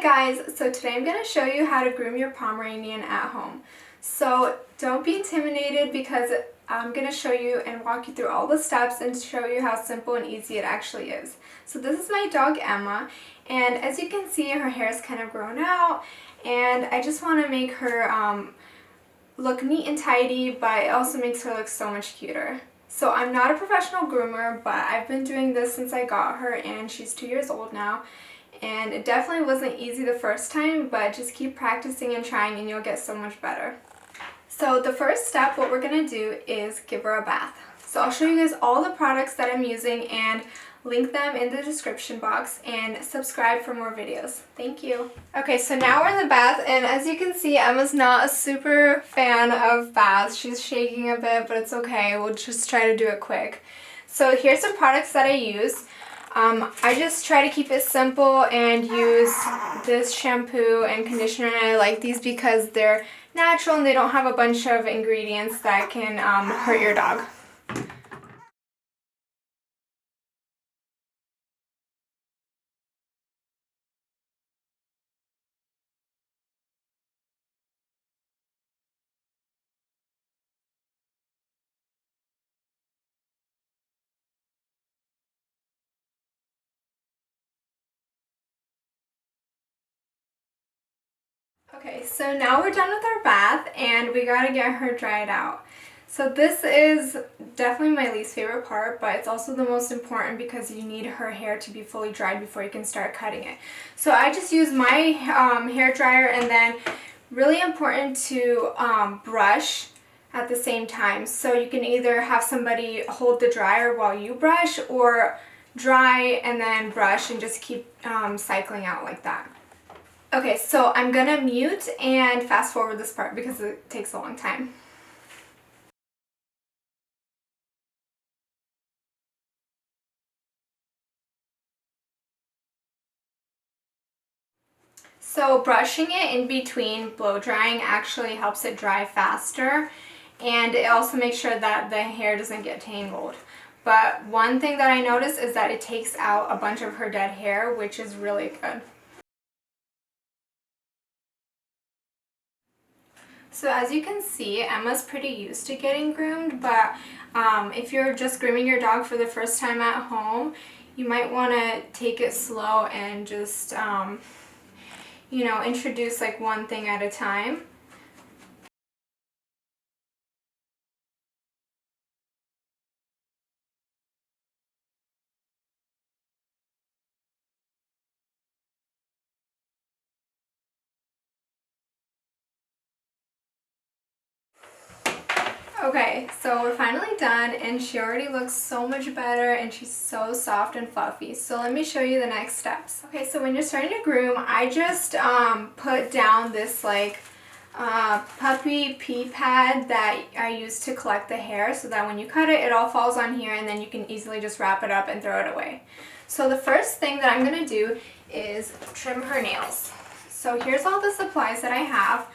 guys, so today I'm going to show you how to groom your Pomeranian at home. So don't be intimidated because I'm going to show you and walk you through all the steps and show you how simple and easy it actually is. So this is my dog Emma, and as you can see her hair is kind of grown out, and I just want to make her look neat and tidy, but it also makes her look so much cuter. So I'm not a professional groomer, but I've been doing this since I got her, and she's 2 years old now. And it definitely wasn't easy the first time, but just keep practicing and trying and you'll get so much better. So the first step, what we're going to do is give her a bath. So I'll show you guys all the products that I'm using and link them in the description box, and subscribe for more videos. Thank you. Okay, so now we're in the bath, and as you can see, Emma's not a super fan of baths. She's shaking a bit, but it's okay. We'll just try to do it quick. So here's the products that I use. I just try to keep it simple and use this shampoo and conditioner, and I like these because they're natural and they don't have a bunch of ingredients that can hurt your dog. Okay, so now we're done with our bath and we gotta get her dried out. So this is definitely my least favorite part, but it's also the most important because you need her hair to be fully dried before you can start cutting it. So I just use my hair dryer, and then really important to brush at the same time. So you can either have somebody hold the dryer while you brush, or dry and then brush and just keep cycling out like that. Okay, so I'm gonna mute and fast forward this part because it takes a long time. So brushing it in between blow drying actually helps it dry faster, and it also makes sure that the hair doesn't get tangled. But one thing that I noticed is that it takes out a bunch of her dead hair, which is really good. So as you can see, Emma's pretty used to getting groomed, but if you're just grooming your dog for the first time at home, you might want to take it slow and just, you know, introduce like one thing at a time. Okay, so we're finally done, and she already looks so much better and she's so soft and fluffy. So let me show you the next steps. Okay, so when you're starting to groom, I just put down this like puppy pee pad that I use to collect the hair, so that when you cut it, it all falls on here and then you can easily just wrap it up and throw it away. So the first thing that I'm going to do is trim her nails. So here's all the supplies that I have.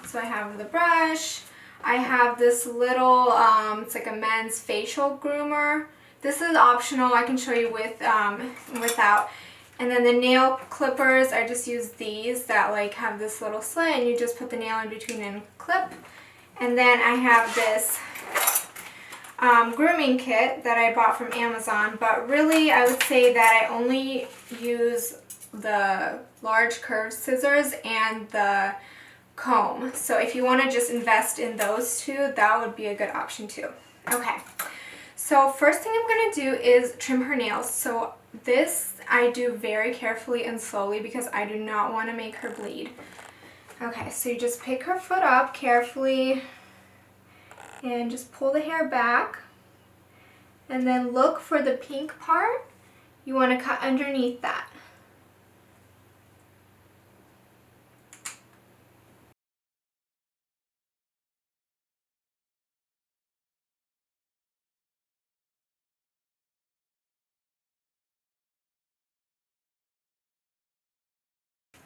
So I have the brush, I have this little, it's like a men's facial groomer. This is optional, I can show you with, without. And then the nail clippers, I just use these that like have this little slit, and you just put the nail in between and clip. And then I have this grooming kit that I bought from Amazon, but really I would say that I only use the large curved scissors and the comb. So if you want to just invest in those two, that would be a good option too. Okay, so first thing I'm going to do is trim her nails. So this I do very carefully and slowly because I do not want to make her bleed. Okay, so you just pick her foot up carefully and just pull the hair back, and then look for the pink part. You want to cut underneath that.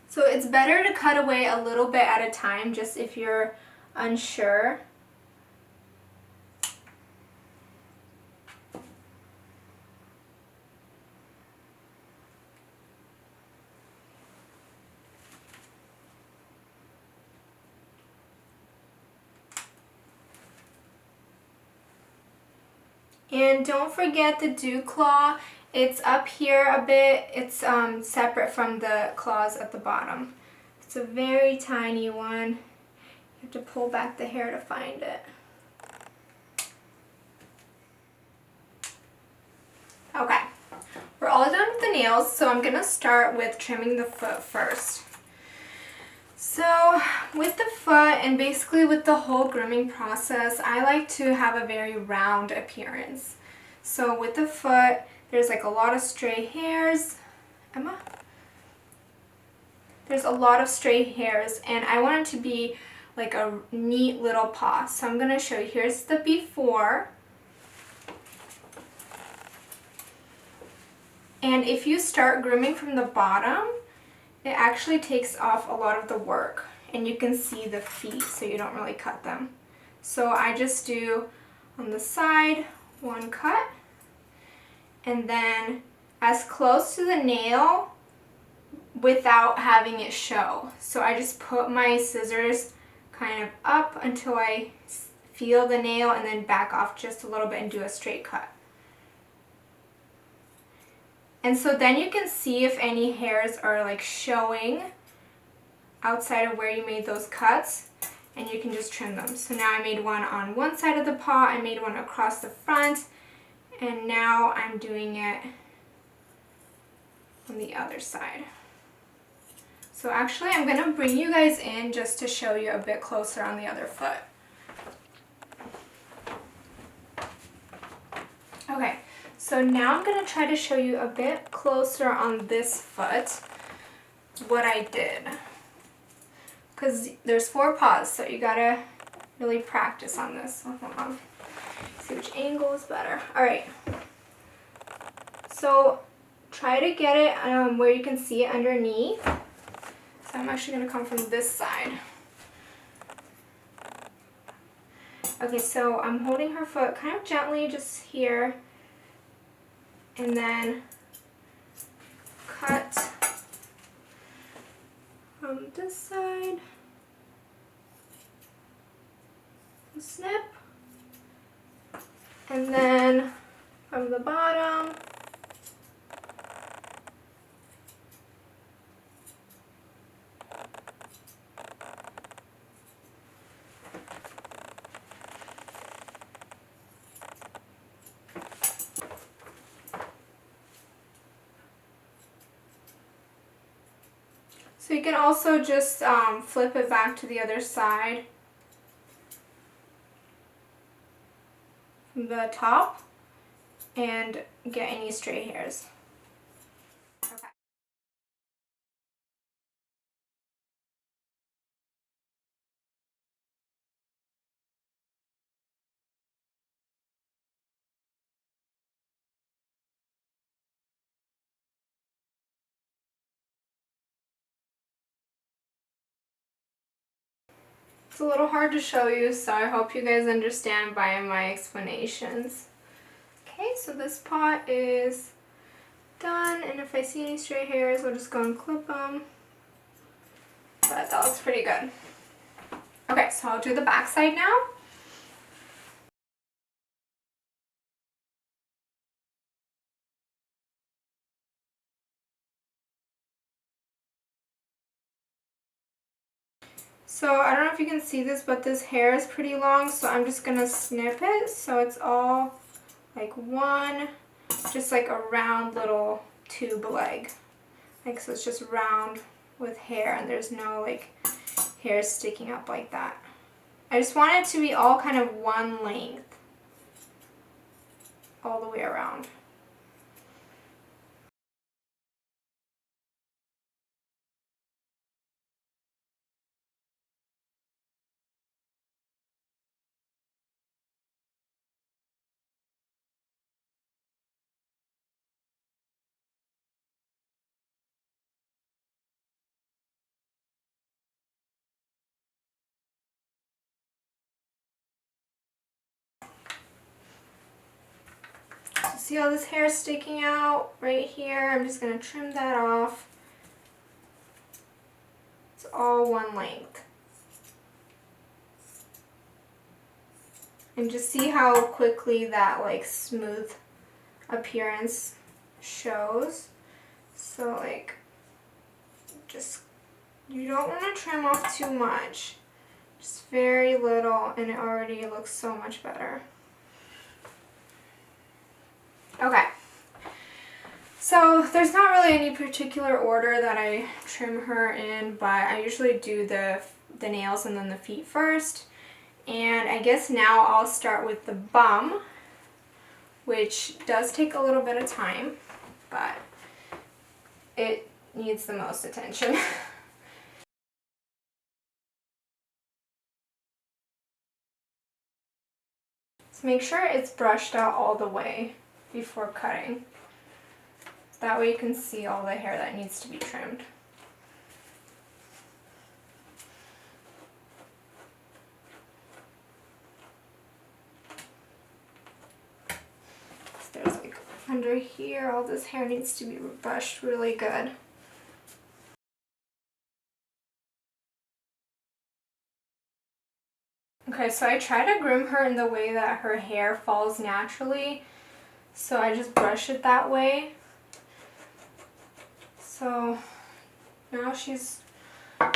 So it's better to cut away a little bit at a time, just if you're unsure. And don't forget the Dewclaw. It's up here a bit. It's separate from the claws at the bottom. It's a very tiny one. You have to pull back the hair to find it. Okay, we're all done with the nails, so I'm gonna start with trimming the foot first. So with the foot and basically with the whole grooming process, I like to have a very round appearance. So with the foot, there's like a lot of stray hairs. Emma? There's a lot of stray hairs and I want it to be like a neat little paw. So I'm gonna show you, here's the before. And if you start grooming from the bottom, it actually takes off a lot of the work and you can see the feet so you don't really cut them. So I just do on the side one cut and then as close to the nail without having it show. So I just put my scissors kind of up until I feel the nail and then back off just a little bit and do a straight cut. And so then you can see if any hairs are like showing outside of where you made those cuts and you can just trim them. So now I made one on one side of the paw, I made one across the front, and now I'm doing it on the other side. So actually I'm going to bring you guys in just to show you a bit closer on the other foot. Okay. So now I'm going to try to show you a bit closer on this foot what I did. Because there's 4 paws, so you got to really practice on this. Hold on. See which angle is better. Alright. So try to get it where you can see it underneath. So I'm actually going to come from this side. Okay, so I'm holding her foot kind of gently just here. And then cut from this side, snip, and then from the bottom, so you can also just flip it back to the other side from the top and get any stray hairs. Okay. It's a little hard to show you, so I hope you guys understand by my explanations. Okay, so this pot is done, and if I see any stray hairs, I'll just go and clip them. But that looks pretty good. Okay, so I'll do the back side now. So I don't know if you can see this, but this hair is pretty long, so I'm just gonna snip it so it's all like one, just like a round little tube leg. Like, so it's just round with hair and there's no like hair sticking up like that. I just want it to be all kind of one length all the way around. See all this hair sticking out right here? I'm just going to trim that off. It's all one length. And just see how quickly that like smooth appearance shows. So like, just, you don't want to trim off too much. Just very little, and it already looks so much better. Okay. So there's not really any particular order that I trim her in, but I usually do the nails and then the feet first. And I guess now I'll start with the bum, which does take a little bit of time, but it needs the most attention. So make sure it's brushed out all the way before cutting. That way you can see all the hair that needs to be trimmed. So there's like under here, all this hair needs to be brushed really good. Okay, so I try to groom her in the way that her hair falls naturally. So I just brush it that way. So now she's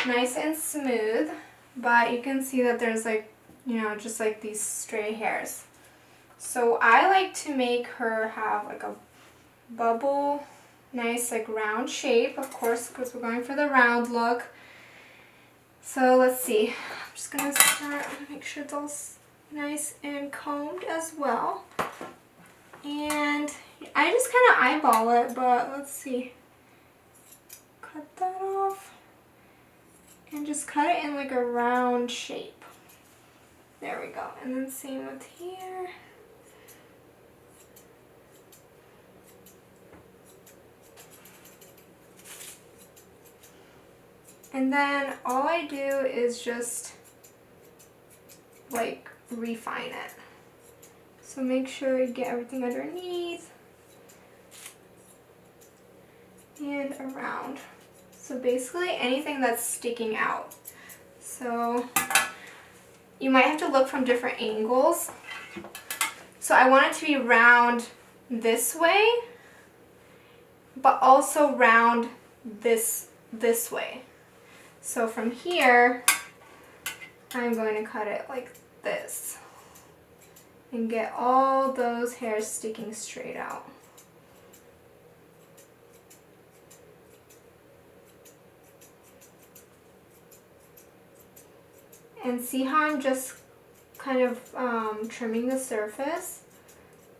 nice and smooth, but you can see that there's like, you know, just like these stray hairs. So I like to make her have like a bubble, nice like round shape, of course, because we're going for the round look. So let's see, I'm just gonna start to make sure it's all nice and combed as well. And I just kind of eyeball it, but let's see. Cut that off. And just cut it in like a round shape. There we go. And then same with here. And then all I do is just like refine it. So make sure you get everything underneath and around. So basically anything that's sticking out. So you might have to look from different angles. So I want it to be round this way, but also round this way. So from here, I'm going to cut it like this and get all those hairs sticking straight out. And see how I'm just kind of trimming the surface?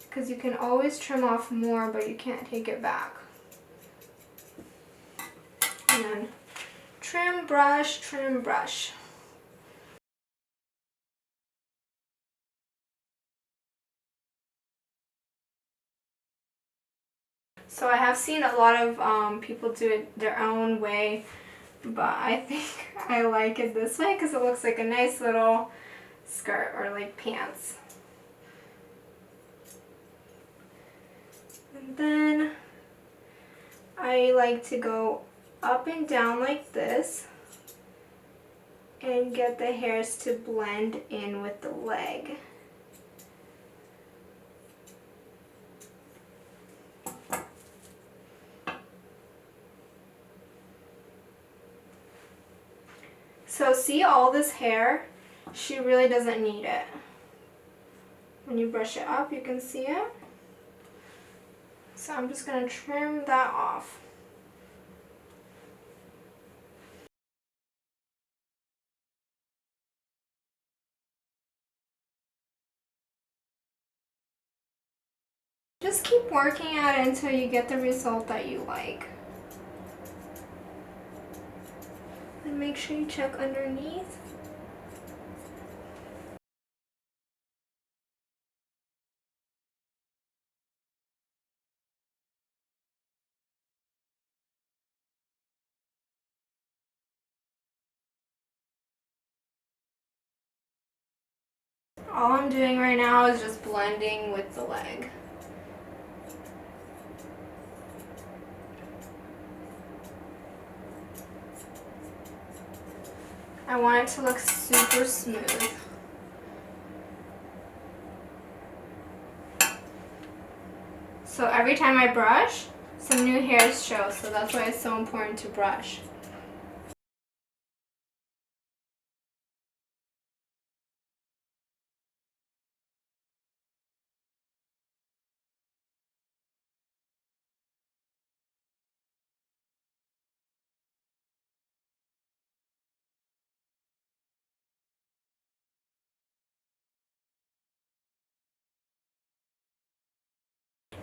Because you can always trim off more, but you can't take it back. And then trim, brush, trim, brush. So I have seen a lot of people do it their own way, but I think I like it this way because it looks like a nice little skirt or like pants. And then I like to go up and down like this and get the hairs to blend in with the leg. So see all this hair? She really doesn't need it. When you brush it up, you can see it. So I'm just going to trim that off. Just keep working at it until you get the result that you like. And make sure you check underneath. All I'm doing right now is just blending with the leg. I want it to look super smooth. So every time I brush, some new hairs show, so that's why it's so important to brush.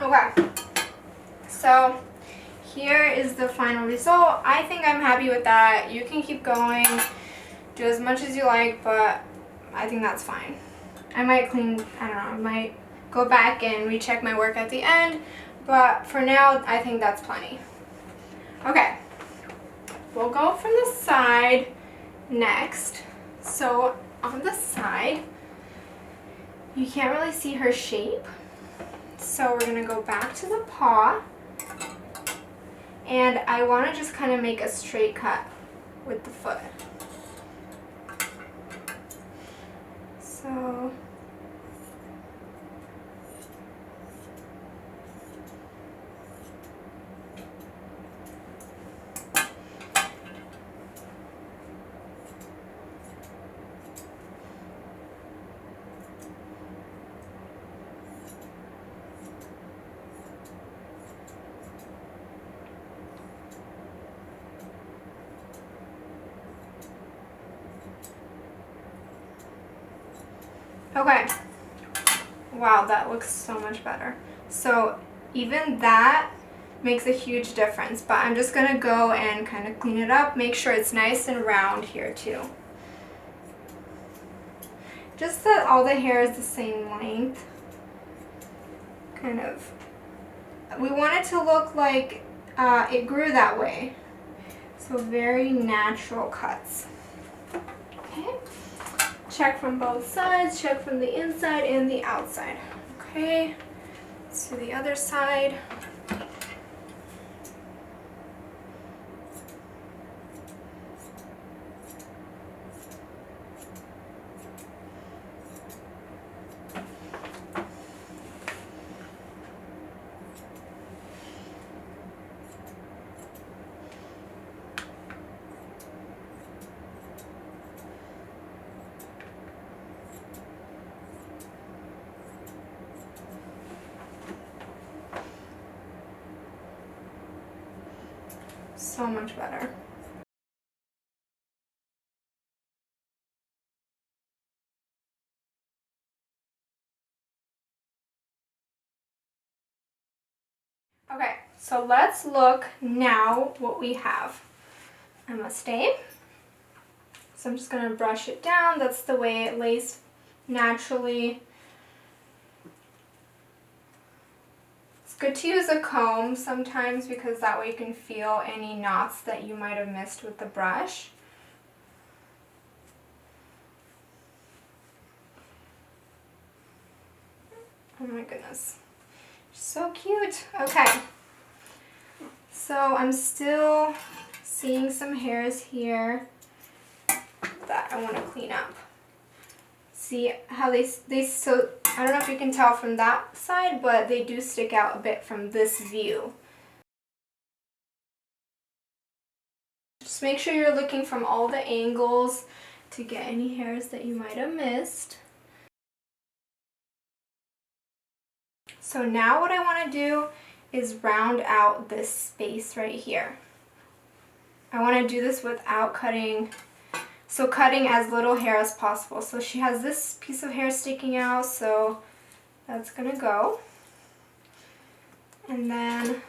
Okay, so here is the final result. I think I'm happy with that. You can keep going, do as much as you like, but I think that's fine. I might clean, I don't know, I might go back and recheck my work at the end, but for now, I think that's plenty. Okay, we'll go from the side next. So on the side, you can't really see her shape. So we're gonna go back to the paw, and I wanna just kind of make a straight cut with the foot. So okay, wow, that looks so much better. So even that makes a huge difference, but I'm just gonna go and kind of clean it up, make sure it's nice and round here too. Just that all the hair is the same length. Kind of, we want it to look like it grew that way. So very natural cuts. Okay. Check from both sides, check from the inside and the outside. Okay, let's do the other side. So much better. Okay, so let's look now what we have. Emma stay. So I'm just going to brush it down. That's the way it lays naturally. It's good to use a comb sometimes because that way you can feel any knots that you might have missed with the brush. Oh my goodness. So cute. Okay. So I'm still seeing some hairs here that I want to clean up. See how they so I don't know if you can tell from that side, but they do stick out a bit from this view. Just make sure you're looking from all the angles to get any hairs that you might have missed. So now what I want to do is round out this space right here. I want to do this without cutting, so cutting as little hair as possible. So she has this piece of hair sticking out, so that's going to go. And then,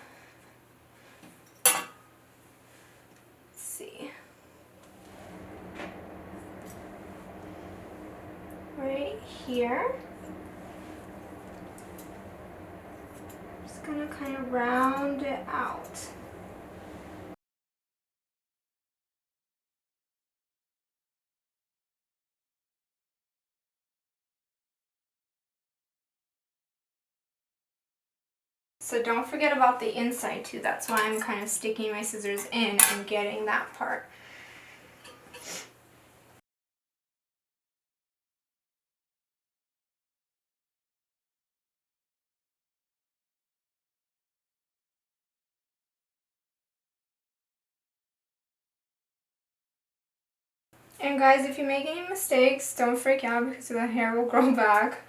let's see, right here. Just going to kind of round it out. So don't forget about the inside too. That's why I'm kind of sticking my scissors in and getting that part. And guys, if you make any mistakes, don't freak out because the hair will grow back.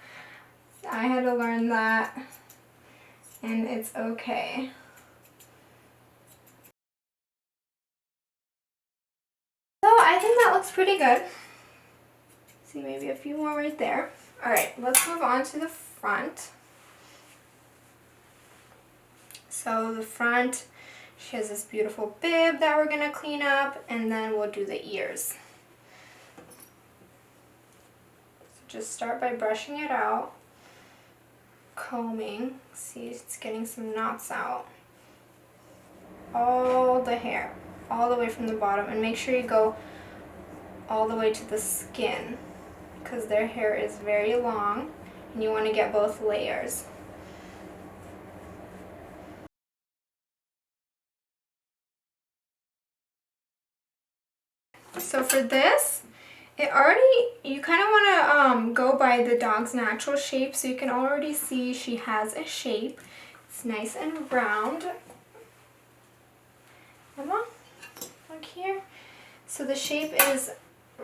I had to learn that, and it's okay. So I think that looks pretty good. See, maybe a few more right there. Alright, let's move on to the front. So the front, she has this beautiful bib that we're going to clean up, and then we'll do the ears. So just start by brushing it out, combing. See, it's getting some knots out. All the hair, all the way from the bottom, and make sure you go all the way to the skin because their hair is very long and you want to get both layers. So for this, you kind of want to go by the dog's natural shape, so you can already see she has a shape. It's nice and round. Emma, look here. So the shape is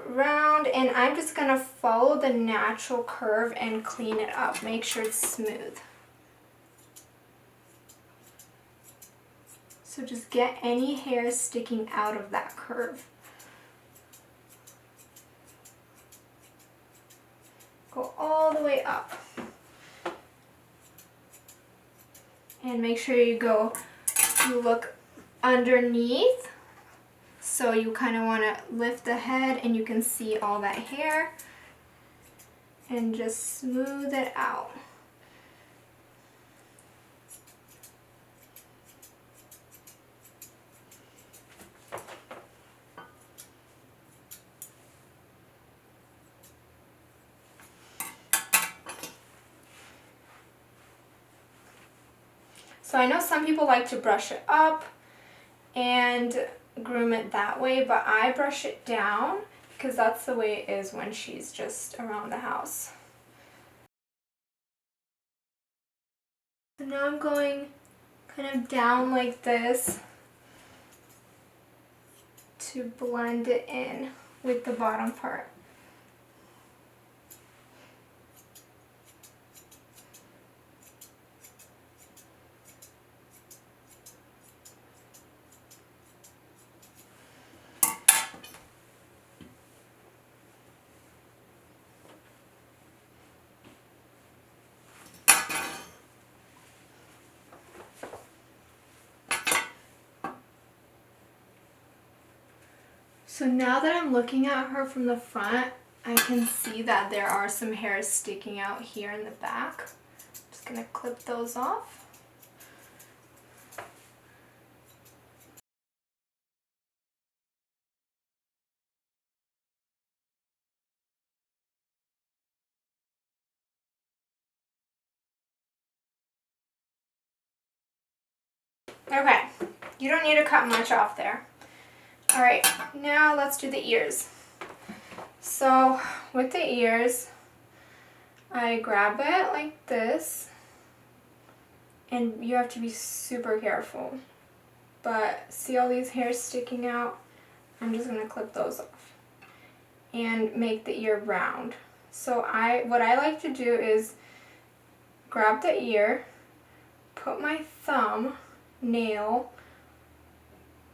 round, and I'm just going to follow the natural curve and clean it up. Make sure it's smooth. So just get any hair sticking out of that curve. Go all the way up. And make sure you look underneath. So you kind of want to lift the head and you can see all that hair. And just smooth it out. So I know some people like to brush it up and groom it that way, but I brush it down because that's the way it is when she's just around the house. So now I'm going kind of down like this to blend it in with the bottom part. So now that I'm looking at her from the front, I can see that there are some hairs sticking out here in the back. I'm just going to clip those off. Okay, you don't need to cut much off there. Alright, now let's do the ears. So with the ears, I grab it like this, and you have to be super careful. But see all these hairs sticking out? I'm just going to clip those off and make the ear round. So what I like to do is grab the ear, put my thumb nail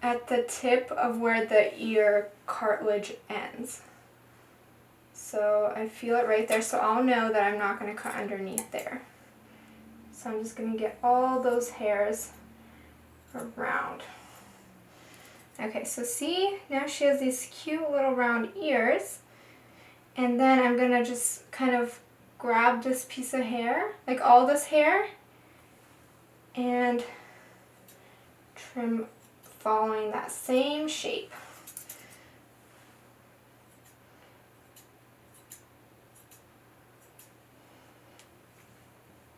at the tip of where the ear cartilage ends. So I feel it right there, so I'll know that I'm not going to cut underneath there. So I'm just going to get all those hairs around. Okay, so see, now she has these cute little round ears, and then I'm going to just kind of grab this piece of hair, like all this hair, and trim following that same shape.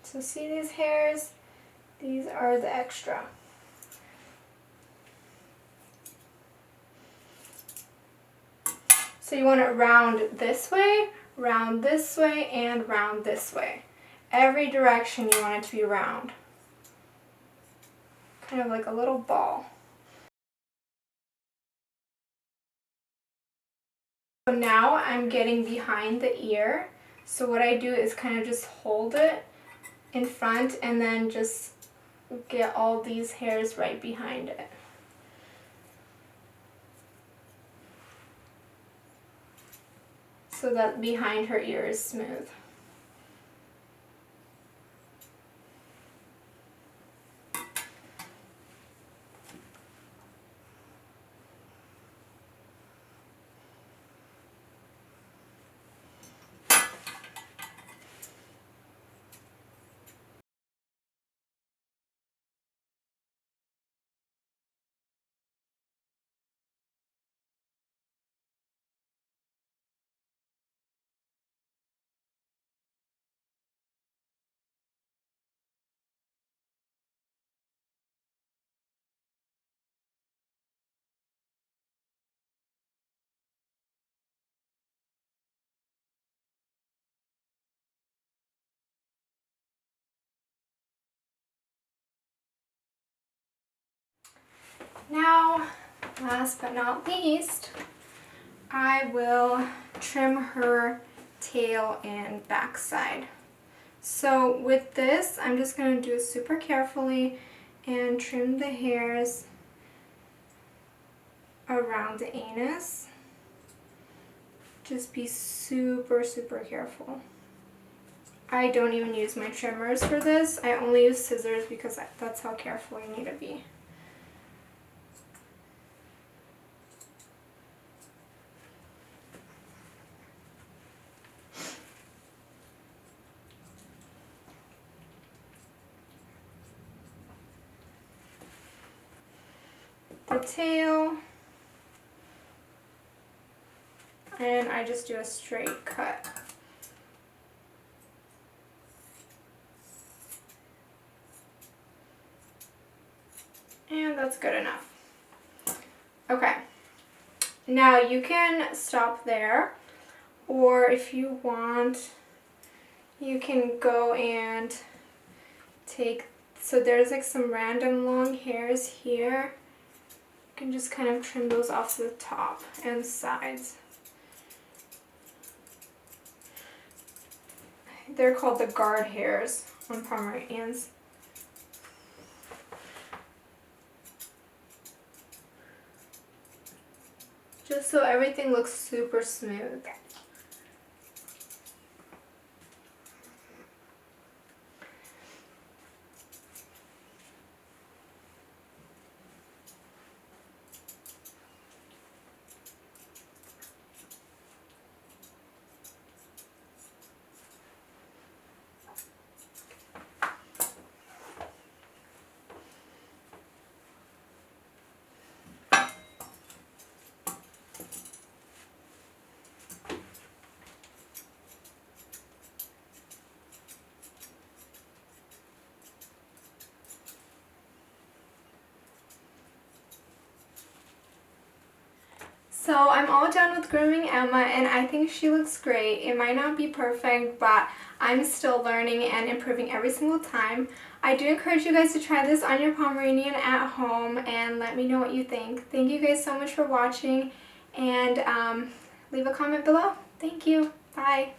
So see these hairs? These are the extra. So you want it round this way, and round this way. Every direction you want it to be round. Kind of like a little ball. So now I'm getting behind the ear. So what I do is kind of just hold it in front and then just get all these hairs right behind it. So that behind her ear is smooth. Now, last but not least, I will trim her tail and backside. So with this, I'm just going to do it super carefully and trim the hairs around the anus. Just be super, super careful. I don't even use my trimmers for this. I only use scissors because that's how careful you need to be. The tail, and I just do a straight cut. And that's good enough. Okay, now you can stop there, or if you want, you can go and take, so there's like some random long hairs here. You can just kind of trim those off the top and sides. They're called the guard hairs on Pomeranians. Just so everything looks super smooth. So I'm all done with grooming Emma, and I think she looks great. It might not be perfect, but I'm still learning and improving every single time. I do encourage you guys to try this on your Pomeranian at home and let me know what you think. Thank you guys so much for watching, and leave a comment below. Thank you. Bye.